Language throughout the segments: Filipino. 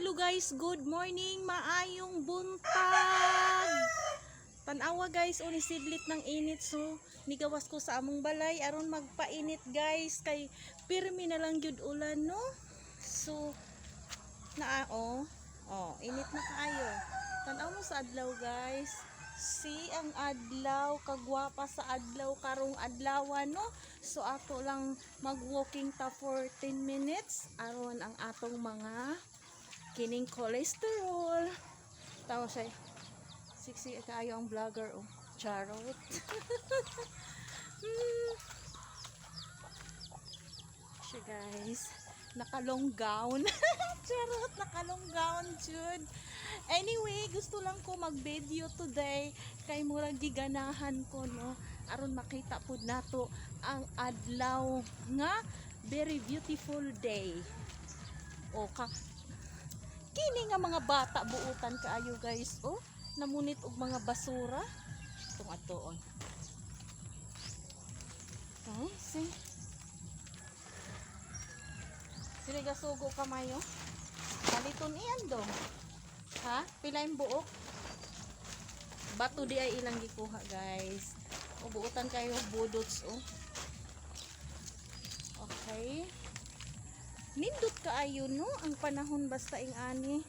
Hello guys, good morning, maayong buntag. Tanawa guys, uni sidlit ng init, so nigawas ko sa among balay aron magpainit guys kay pirmi na lang gyud ulan no. So init na kaayo. Tanaw mo sa adlaw guys. Ang adlaw kagwapa sa adlaw karong adlawan no. So ato lang mag-walking ta for 10 minutes aron ang atong mga kining cholesterol. Tawo siya. Siksi kaayo ang vlogger oh. Charot. Siya guys. Nakalong gown. Charot, nakalong gown jud. Anyway, gusto lang ko mag-video today kay murag giganahan ko no aron makita pud nato ang adlaw nga very beautiful day. O kini nga mga bata buutan kaayo guys oh, namunit og mga basura tung atoon. See? Sila gasugo kamayo. Baliton iyan dong. Ha? Pila yung buok? Bato di ay ilang gikuha guys. O buutan kayo budots oh. Okay. Nindot kaayo no ang panahon basta ing ani.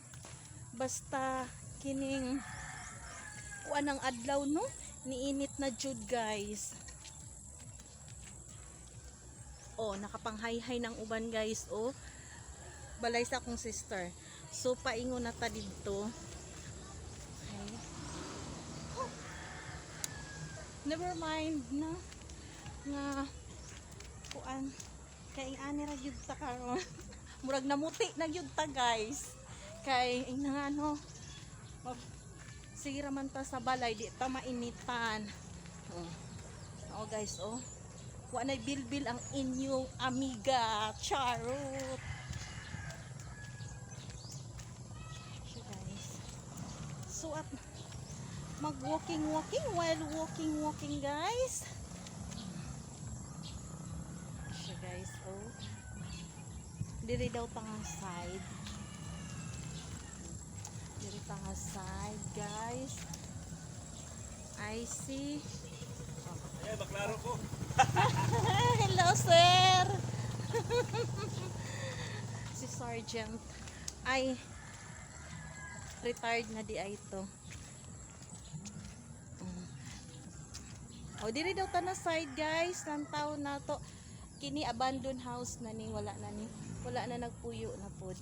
Basta kining kuan ang adlaw no. Niinit na jud guys. Oh, nakapanghay-hay ng uban guys oh. Balay sa akong sister. So paingon na ta didto. Okay. Oh. Never mind na nga kuan kay ani ra gyud ta karon. Murag namuti na gyud ta guys. Kay nga ano sige man ta sa balay di ta mainitan. Oh guys oh. Wa na bilbil ang inyong amiga Charot. So at mag-walking while walking guys. Siya guys oh. Diri daw tangang side. Diri tangang side guys. I see. Eh, baklaro ko. Hello sir. Si Sergeant ay retired na di ay ito. O diri daw ta na side guys, lantaw na to. Kini abandoned house na ni, wala na nagpuyo na pod.